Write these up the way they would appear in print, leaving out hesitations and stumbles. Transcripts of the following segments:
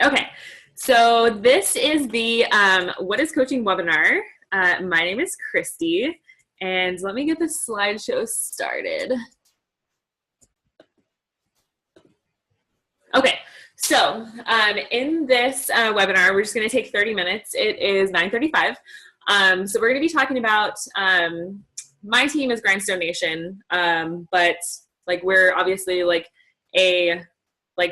Okay, so this is the What is Coaching webinar. My name is Christy, and let me get the slideshow started. Okay, so in this webinar, we're just going to take 30 minutes. It is 9:35. So we're going to be talking about my team is Grindstone Nation, but like we're obviously like a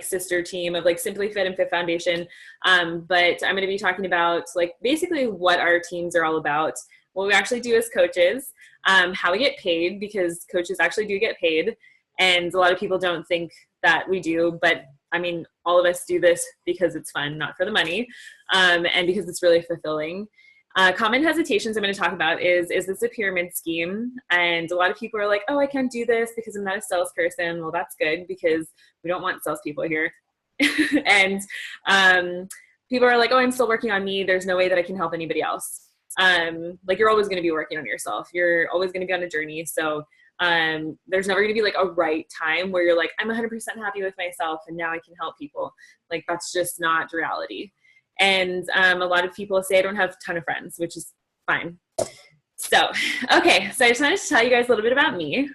sister team of like Simply Fit and Fit Foundation. But I'm going to be talking about like basically what our teams are all about, what we actually do as coaches, how we get paid, because coaches actually do get paid. And a lot of people don't think that we do, but I mean, all of us do this because it's fun, not for the money, and because it's really fulfilling. Common hesitations I'm going to talk about is this a pyramid scheme? And a lot of people are like, oh, I can't do this because I'm not a salesperson. Well, that's good because we don't want salespeople here. And people are like, oh, I'm still working on me. There's no way that I can help anybody else. Like you're always going to be working on yourself. You're always going to be on a journey. So there's never going to be like a right time where you're like, I'm 100% happy with myself and now I can help people. Like that's just not reality. And a lot of people say I don't have a ton of friends, which is fine. So, okay, so I just wanted to tell you guys a little bit about me.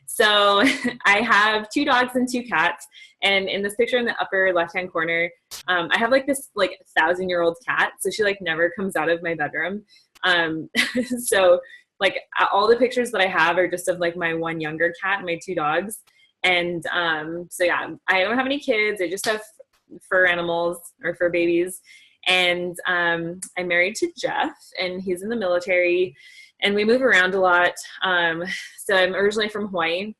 So I have 2 dogs and 2 cats. And in this picture in the upper left-hand corner, I have like this like 1,000-year-old cat. So she like never comes out of my bedroom. So like all the pictures that I have are just of like my one younger cat and my 2 dogs. And so yeah, I don't have any kids. I just have fur animals or fur babies. And I'm married to Jeff and he's in the military and we move around a lot. So I'm originally from Hawaii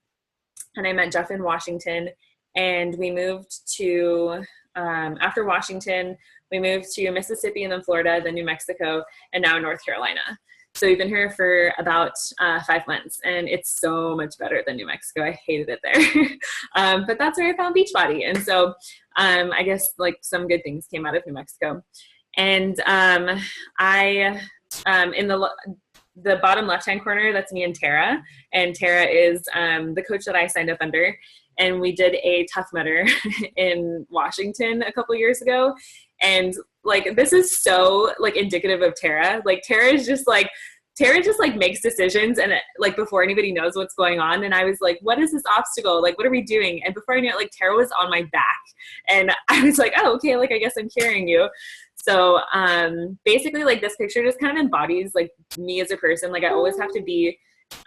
and I met Jeff in Washington and we moved to, after Washington, we moved to Mississippi and then Florida, then New Mexico, and now North Carolina. So we've been here for about 5 months and it's so much better than New Mexico. I hated it there. But that's where I found Beachbody. And so I guess like some good things came out of New Mexico. And I, in the bottom left-hand corner, that's me and Tara. And Tara is the coach that I signed up under. And we did a Tough Mudder in Washington a couple years ago. And like, this is so like indicative of Tara. Like Tara just like makes decisions and like before anybody knows what's going on. And I was like, what is this obstacle? Like, what are we doing? And before I knew it, like Tara was on my back and I was like, oh, okay. Like, I guess I'm carrying you. So basically like this picture just kind of embodies like me as a person. Like I always have to be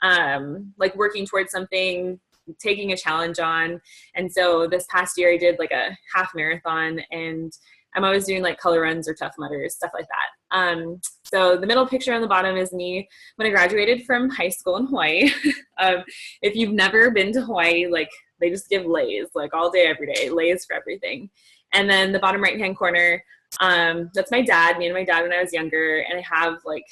like working towards something, taking a challenge on. And so this past year I did like a half marathon and I'm always doing like color runs or Tough Mudders, stuff like that. So the middle picture on the bottom is me when I graduated from high school in Hawaii. If you've never been to Hawaii, like they just give lays like all day, every day, lays for everything. And then the bottom right-hand corner, that's my dad, me and my dad when I was younger. And I have like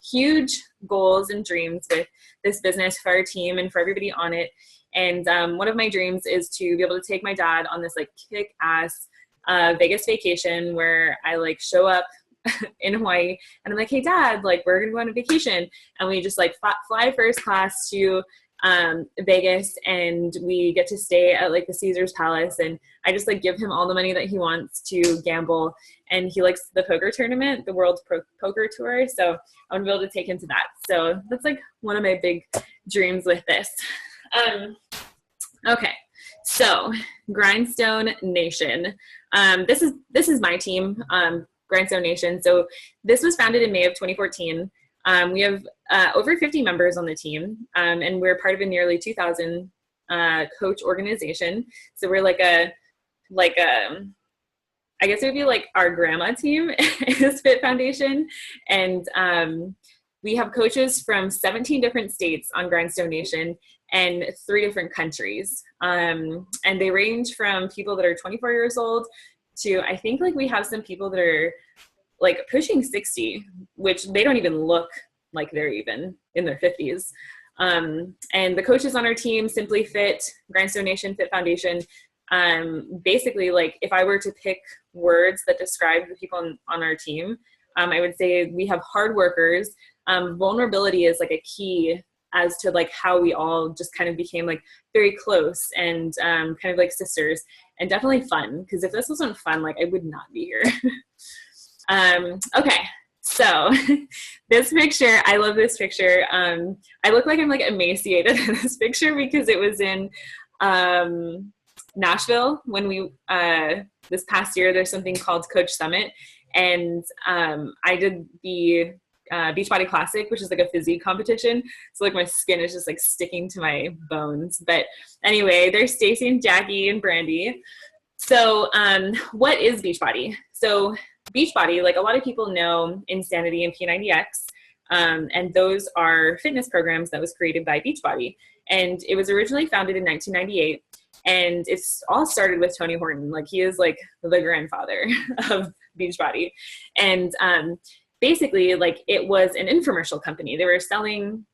huge goals and dreams with this business for our team and for everybody on it. And one of my dreams is to be able to take my dad on this like kick-ass Vegas vacation where I like show up in Hawaii and I'm like, hey dad, like we're gonna go on a vacation and we just like fly first class to Vegas and we get to stay at like the Caesar's Palace and I just like give him all the money that he wants to gamble and he likes the poker tournament, the World Poker Tour, so I want to be able to take him to that. So that's like one of my big dreams with this. Okay, so Grindstone Nation. This is my team, Grindstone Nation. So this was founded in May of 2014. We have over 50 members on the team, and we're part of a nearly 2,000 coach organization. So we're like a I guess it would be like our grandma team is Fit Foundation, and we have coaches from 17 different states on Grindstone Nation and 3 different countries. And they range from people that are 24 years old to, I think like we have some people that are like pushing 60, which they don't even look like they're even in their 50s. And the coaches on our team, Simply Fit, Grindstone Nation, Fit Foundation, basically like if I were to pick words that describe the people on our team, I would say we have hard workers. Vulnerability is like a key as to like how we all just kind of became like very close and kind of like sisters. and definitely fun, because if this wasn't fun, like I would not be here. Okay, so this picture, I love this picture. I look like I'm like emaciated in this picture because it was in Nashville when we, this past year, there's something called Coach Summit. And I did the Beachbody Classic, which is like a physique competition. So like my skin is just like sticking to my bones. But anyway, there's Stacy and Jackie and Brandy. So what is Beachbody? So Beachbody, like a lot of people know Insanity and P90X, and those are fitness programs that was created by Beachbody. And it was originally founded in 1998. And it's all started with Tony Horton. Like he is like the grandfather of Beachbody. And basically like it was an infomercial company. They were selling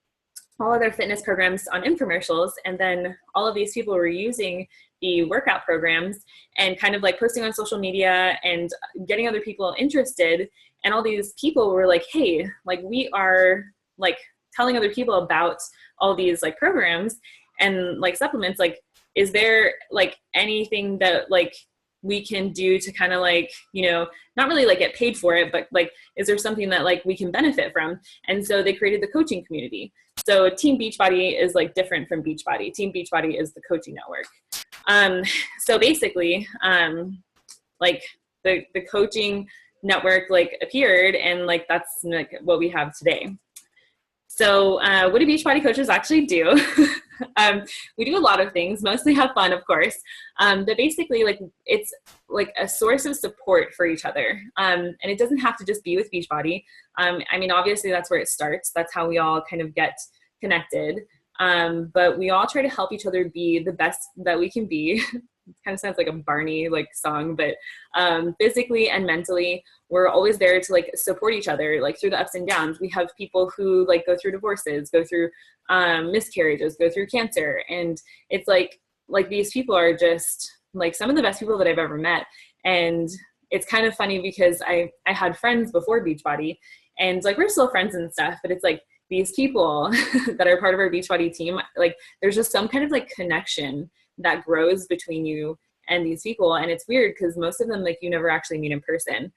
all of their fitness programs on infomercials. And then all of these people were using the workout programs and kind of like posting on social media and getting other people interested. And all these people were like, hey, like we are like telling other people about all these like programs and like supplements. Like, is there like anything that like we can do to kind of like, you know, not really like get paid for it, but like, is there something that like we can benefit from? And so they created the coaching community. So Team Beachbody is like different from Beachbody. Team Beachbody is the coaching network. So basically, like the coaching network like appeared, and like that's like what we have today. So what do Beachbody coaches actually do? We do a lot of things, mostly have fun, of course. But basically, like it's like a source of support for each other. And it doesn't have to just be with Beachbody. I mean, obviously that's where it starts. That's how we all kind of get connected. But we all try to help each other be the best that we can be. It kind of sounds like a Barney like song, but physically and mentally, we're always there to like support each other, like through the ups and downs. We have people who like go through divorces, go through miscarriages, go through cancer. And it's like these people are just like some of the best people that I've ever met. And it's kind of funny because I had friends before Beachbody, and like we're still friends and stuff, but it's like these people that are part of our Beachbody team, like there's just some kind of like connection that grows between you and these people. And it's weird because most of them, like you never actually meet in person.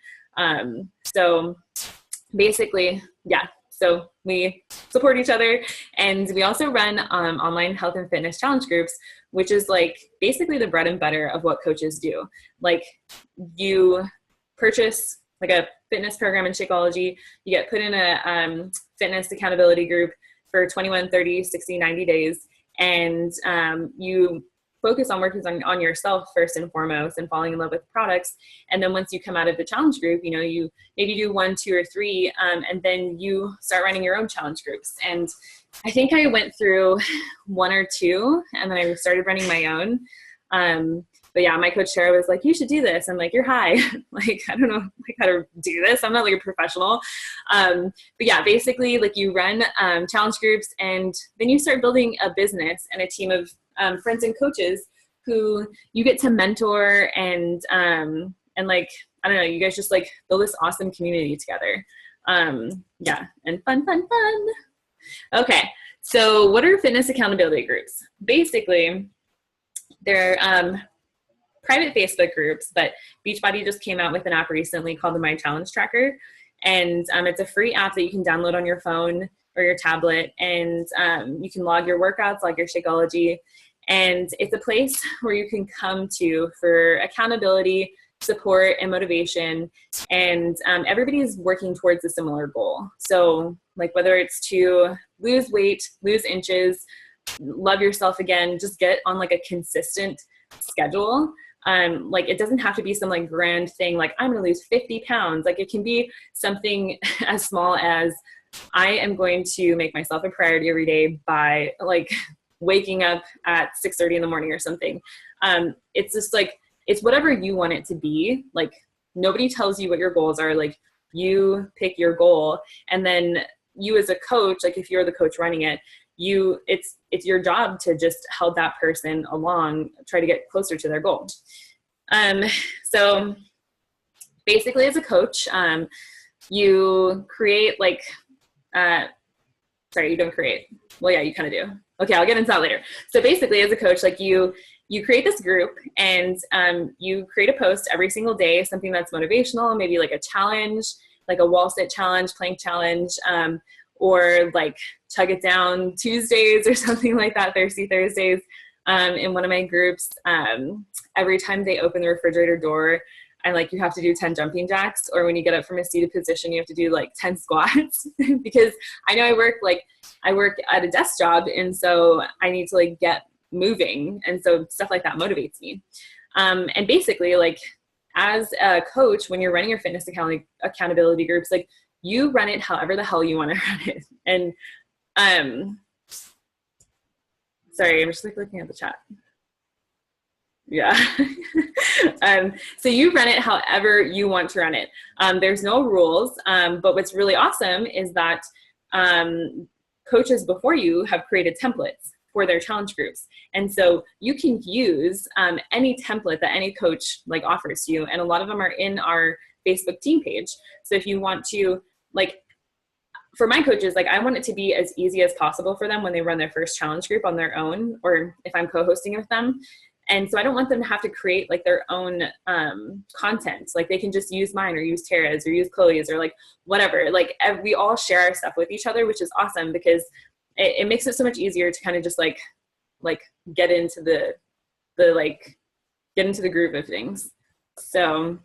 So basically, yeah, so we support each other, and we also run online health and fitness challenge groups, which is like basically the bread and butter of what coaches do. Like you purchase like a fitness program in Shakeology, you get put in a fitness accountability group for 21, 30, 60, 90 days. And you focus on working on yourself first and foremost and falling in love with products. And then once you come out of the challenge group, you know, you maybe do 1, 2, or 3, and then you start running your own challenge groups. And I think I went through 1 or 2, and then I started running my own. But yeah, my coach Tara was like, you should do this. I'm like, you're high. Like, I don't know like how to do this. I'm not like a professional. But yeah, basically like you run challenge groups, and then you start building a business and a team of friends and coaches who you get to mentor, and like, I don't know, you guys just like build this awesome community together. Yeah, and fun. Okay, so what are fitness accountability groups? Basically, they're private Facebook groups, but Beachbody just came out with an app recently called the My Challenge Tracker. And it's a free app that you can download on your phone or your tablet, and you can log your workouts, log your Shakeology. And it's a place where you can come to for accountability, support, and motivation. And everybody is working towards a similar goal. So like whether it's to lose weight, lose inches, love yourself again, just get on like a consistent schedule. Like it doesn't have to be some like grand thing like I'm going to lose 50 pounds. Like it can be something as small as I am going to make myself a priority every day by like waking up at 6:30 in the morning or something. It's just like, it's whatever you want it to be. Like nobody tells you what your goals are. Like you pick your goal, and then you as a coach, like if you're the coach running it, it's your job to just help that person along, try to get closer to their goal. So basically as a coach, you create like, sorry, you don't create. Well, yeah, you kind of do. Okay, I'll get into that later. So basically as a coach, like you you create this group, and you create a post every single day, something that's motivational, maybe like a challenge, like a wall sit challenge, plank challenge, or like chug it down Tuesdays or something like that, Thirsty Thursdays. In one of my groups, every time they open the refrigerator door, I'm like, you have to do 10 jumping jacks, or when you get up from a seated position, you have to do like 10 squats because I know I work at a desk job. And so I need to like get moving. And so stuff like that motivates me. And basically, like, as a coach, when you're running your fitness accountability groups, like, you run it however the hell you want to run it. And sorry, I'm just like looking at the chat. Yeah. So you run it however you want to run it. There's no rules. But what's really awesome is that coaches before you have created templates for their challenge groups. And so you can use any template that any coach like offers you. And a lot of them are in our Facebook team page. So if you want to, like, for my coaches, like, I want it to be as easy as possible for them when they run their first challenge group on their own, or if I'm co-hosting with them. And so I don't want them to have to create like their own content. Like, they can just use mine or use Tara's or use Chloe's or like whatever. Like, we all share our stuff with each other, which is awesome because it makes it so much easier to kind of just like get into the groove of things. So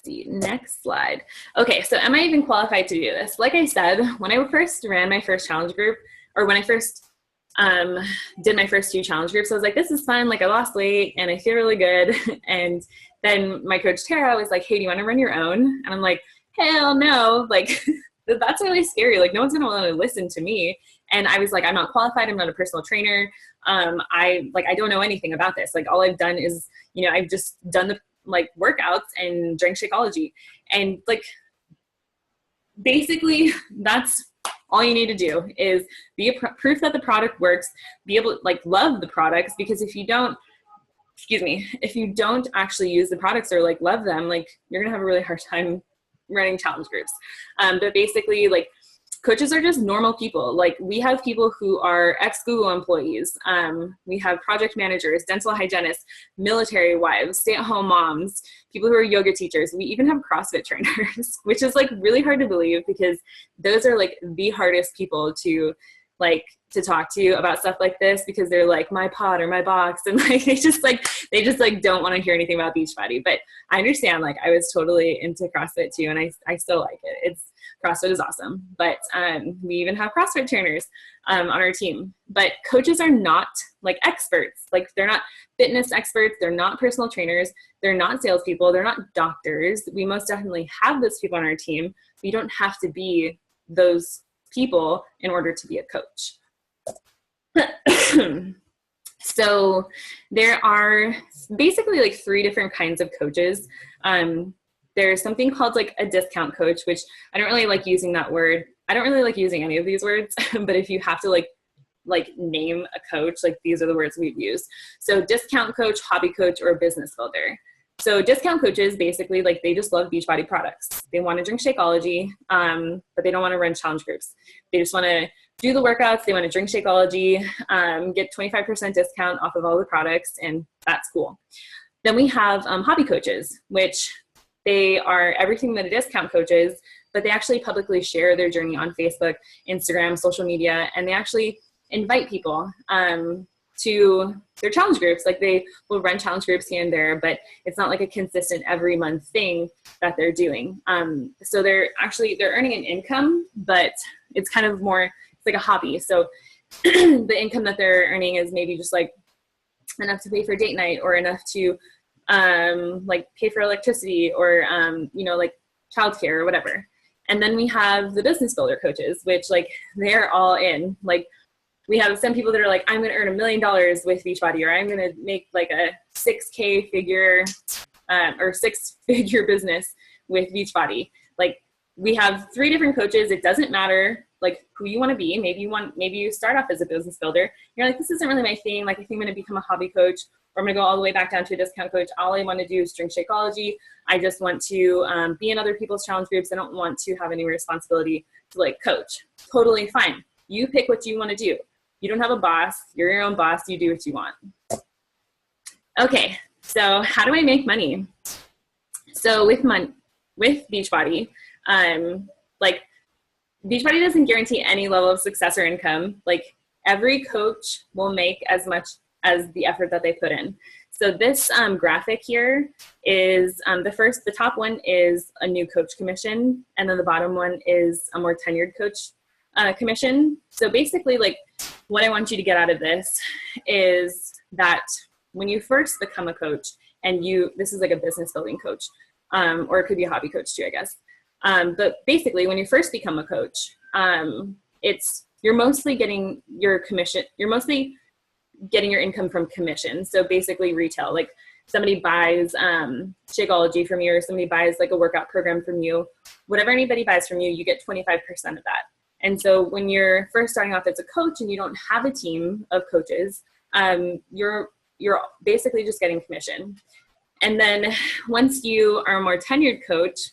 see, next slide. Okay, so am I even qualified to do this? Like I said, when I first ran my first challenge group, or when I first did my first 2 challenge groups, I was like, this is fun. Like, I lost weight and I feel really good. And then my coach Tara was like, hey, do you want to run your own? And I'm like, hell no. Like, that's really scary. Like, no one's gonna want to listen to me. And I was like, I'm not qualified. I'm not a personal trainer. I don't know anything about this. Like, all I've done is, I've just done the like workouts and drank Shakeology. And like, basically that's all you need to do, is be a proof that the product works, be able to like love the products, because if you don't actually use the products or like love them, like, you're gonna have a really hard time running challenge groups. But basically, like, coaches are just normal people. Like, we have people who are ex-Google employees. We have project managers, dental hygienists, military wives, stay-at-home moms, people who are yoga teachers. We even have CrossFit trainers, which is like really hard to believe, because those are like the hardest people to talk to you about stuff like this, because they're like, my pod or my box, and like they just don't want to hear anything about Beachbody. But I understand, like, I was totally into CrossFit too, and I still like it. CrossFit is awesome. But we even have CrossFit trainers on our team. But coaches are not like experts. Like, they're not fitness experts, they're not personal trainers, they're not salespeople, they're not doctors. We most definitely have those people on our team. We don't have to be those people in order to be a coach. So there are basically like 3 different kinds of coaches. There's something called like a discount coach, which I don't really like using that word. I don't really like using any of these words, but if you have to like name a coach, like, these are the words we'd use. So discount coach, hobby coach, or business builder. So discount coaches, basically, like, they just love Beachbody products. They want to drink Shakeology, but they don't want to run challenge groups. They just want to do the workouts. They want to drink Shakeology, get 25% discount off of all the products, and that's cool. Then we have hobby coaches, which they are everything that a discount coach is, but they actually publicly share their journey on Facebook, Instagram, social media, and they actually invite people to their challenge groups. Like, they will run challenge groups here and there, but it's not like a consistent every month thing that they're doing. So they're earning an income, but it's kind of more, it's like a hobby. So the income that they're earning is maybe just like enough to pay for date night, or enough to like pay for electricity, or like childcare or whatever. And then we have the business builder coaches, which, like, they're all in. Like, we have some people that are like, I'm going to earn $1 million with Beachbody, or I'm going to make like a 6K figure or 6-figure business with Beachbody. Like, we have 3 different coaches. It doesn't matter like who you want to be. Maybe you start off as a business builder. You're like, this isn't really my thing. Like, I think I'm going to become a hobby coach, or I'm going to go all the way back down to a discount coach. All I want to do is drink Shakeology. I just want to be in other people's challenge groups. I don't want to have any responsibility to like coach. Totally fine. You pick what you want to do. You don't have a boss. You're your own boss. You do what you want. Okay, so how do I make money? So with Beachbody, like Beachbody doesn't guarantee any level of success or income. Like every coach will make as much as the effort that they put in. So this graphic here is the top one is a new coach commission, and then the bottom one is a more tenured coach commission. So basically, like what I want you to get out of this is that when you first become a coach, and this is like a business building coach, or it could be a hobby coach too, I guess. But basically, when you first become a coach, you're mostly getting your commission. You're mostly getting your income from commission. So basically retail, like somebody buys Shakeology from you, or somebody buys like a workout program from you, whatever anybody buys from you, you get 25% of that. And so when you're first starting off as a coach and you don't have a team of coaches, you're basically just getting commission. And then once you are a more tenured coach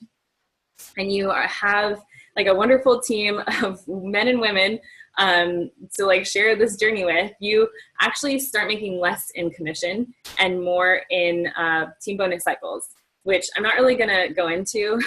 and you have like a wonderful team of men and women to like share this journey with, you actually start making less in commission and more in team bonus cycles, which I'm not really gonna go into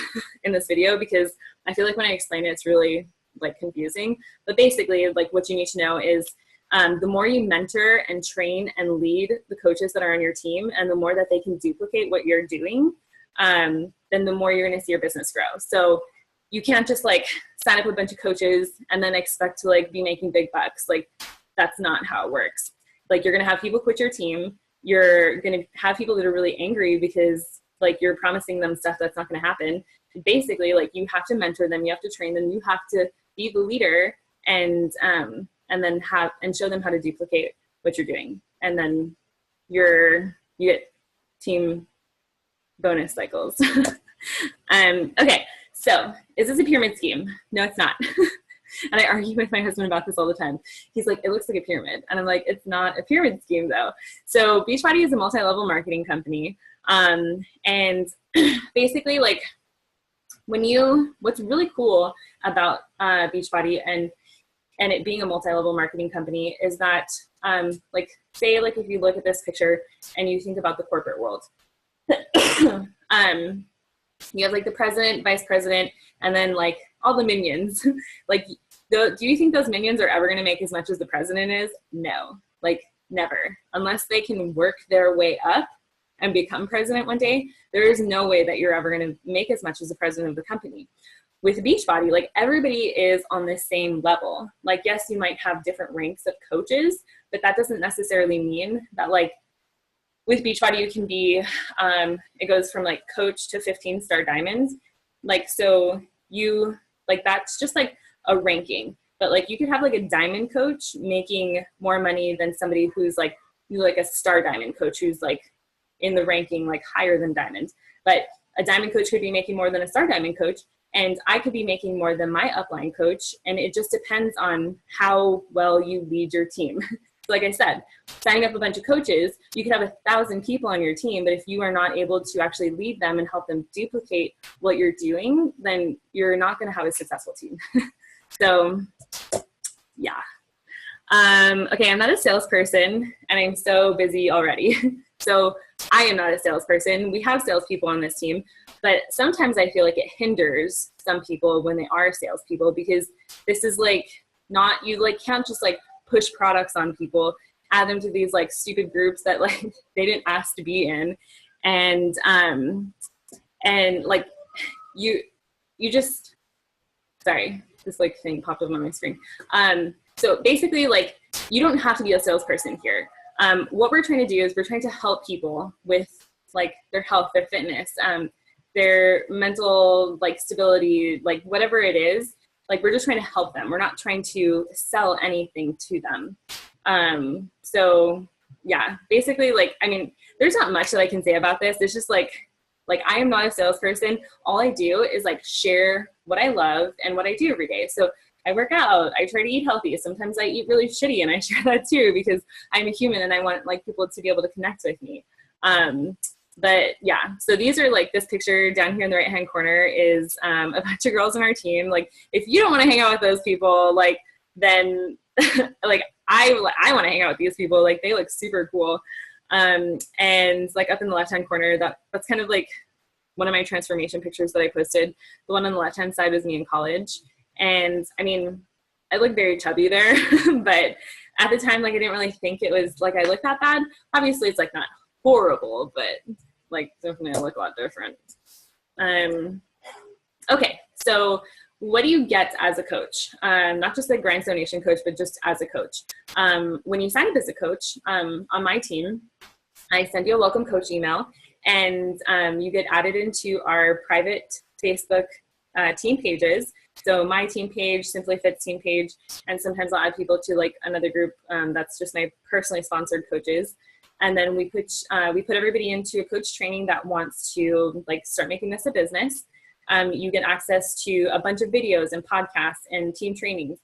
in this video because I feel like when I explain it, it's really like confusing. But basically, like what you need to know is the more you mentor and train and lead the coaches that are on your team, and the more that they can duplicate what you're doing, then the more you're gonna see your business grow. So you can't just like sign up a bunch of coaches and then expect to like be making big bucks. Like that's not how it works. Like you're going to have people quit your team. You're going to have people that are really angry because like you're promising them stuff that's not going to happen. Basically, like you have to mentor them. You have to train them. You have to be the leader and then show them how to duplicate what you're doing. And then you get team bonus cycles. Okay. So, is this a pyramid scheme? No, it's not. And I argue with my husband about this all the time. He's like, it looks like a pyramid. And I'm like, it's not a pyramid scheme though. So Beachbody is a multi-level marketing company. And basically like what's really cool about Beachbody and it being a multi-level marketing company is that like say like if you look at this picture and you think about the corporate world, you have like the president, vice president, and then like all the minions. Like, do you think those minions are ever going to make as much as the president is? No, like never. Unless they can work their way up and become president one day, there is no way that you're ever going to make as much as the president of the company. With Beachbody, like everybody is on the same level. Like, yes, you might have different ranks of coaches, but that doesn't necessarily mean that like with Beachbody, you can be, it goes from like coach to 15-star diamonds. Like, so that's just like a ranking, but like you could have like a diamond coach making more money than somebody who's like a star diamond coach who's like in the ranking, like higher than diamond. But a diamond coach could be making more than a star diamond coach. And I could be making more than my upline coach. And it just depends on how well you lead your team. Like I said, signing up a bunch of coaches, you could have 1,000 people on your team, but if you are not able to actually lead them and help them duplicate what you're doing, then you're not going to have a successful team. So, yeah. Okay, I'm not a salesperson, and I'm so busy already. So I am not a salesperson. We have salespeople on this team, but sometimes I feel like it hinders some people when they are salespeople because this is like not, you like can't just like push products on people, add them to these like stupid groups that like they didn't ask to be in. And like you just, sorry, this like thing popped up on my screen. So basically like you don't have to be a salesperson here. What we're trying to do is we're trying to help people with like their health, their fitness, their mental like stability, like whatever it is. Like we're just trying to help them. We're not trying to sell anything to them. So yeah, basically like, I mean, there's not much that I can say about this. It's just like I am not a salesperson. All I do is like share what I love and what I do every day. So I work out, I try to eat healthy. Sometimes I eat really shitty and I share that too because I'm a human and I want like people to be able to connect with me. But yeah, so these are like this picture down here in the right hand corner is a bunch of girls on our team. Like if you don't want to hang out with those people, like then like I want to hang out with these people. Like they look super cool. And like up in the left-hand corner, that's kind of like one of my transformation pictures that I posted. The one on the left-hand side was me in college. And I mean, I look very chubby there, but at the time, like I didn't really think it was like I looked that bad. Obviously it's like not horrible, but like definitely I look a lot different. Okay, so what do you get as a coach? Not just a Grindstone Nation coach, but just as a coach. When you sign up as a coach on my team, I send you a welcome coach email, and you get added into our private Facebook team pages. So my team page, Simply Fit's team page, and sometimes I'll add people to like another group that's just my personally sponsored coaches. And then we put everybody into a coach training that wants to like start making this a business. You get access to a bunch of videos and podcasts and team trainings.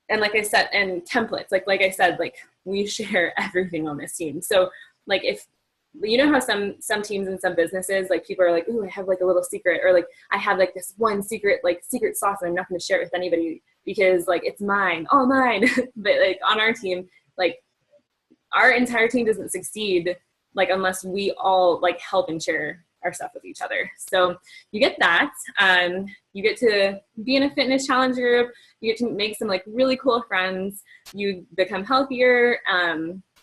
And like I said, and templates, like I said, like we share everything on this team. So like if, you know how some teams and some businesses, like people are like, ooh, I have like a little secret, or like I have like this one secret sauce and I'm not going to share it with anybody because like it's mine, all mine. But like on our team, like our entire team doesn't succeed like unless we all like help and share our stuff with each other. So you get that. You get to be in a fitness challenge group. You get to make some like really cool friends. You become healthier.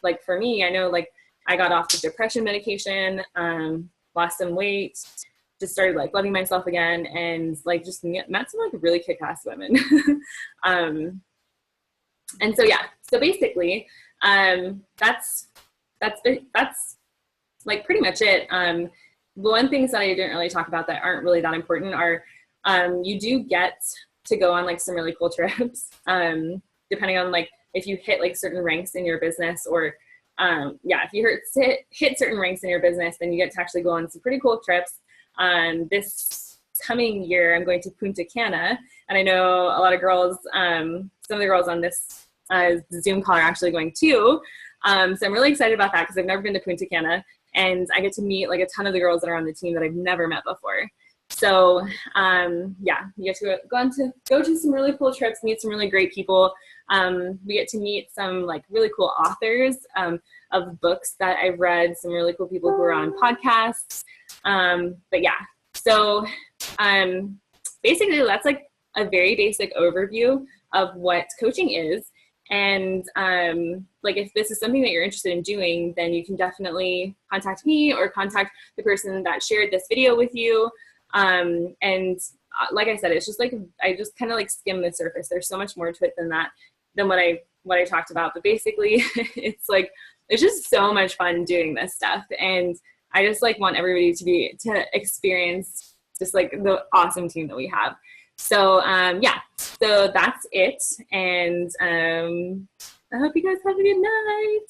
Like for me, I know like I got off the depression medication, lost some weight, just started like loving myself again, and like just met some like really kick-ass women. And so yeah, so basically that's like pretty much it. The one things that I didn't really talk about that aren't really that important are you do get to go on like some really cool trips, depending on like if you hit like certain ranks in your business, or if you hit certain ranks in your business, then you get to actually go on some pretty cool trips. This coming year, I'm going to Punta Cana, and I know a lot of girls, some of the girls on this Zoom call are actually going too. So I'm really excited about that because I've never been to Punta Cana, and I get to meet like a ton of the girls that are on the team that I've never met before. So you get to go to some really cool trips, meet some really great people. We get to meet some like really cool authors of books that I've read, some really cool people who are on podcasts. But yeah, so basically that's like a very basic overview of what coaching is. And like if this is something that you're interested in doing, then you can definitely contact me or contact the person that shared this video with you. And like I said, it's just like I just kind of like skim the surface. There's so much more to it than that, than what I talked about. But basically it's just so much fun doing this stuff, and I just like want everybody to experience just like the awesome team that we have. So so that's it, and I hope you guys have a good night.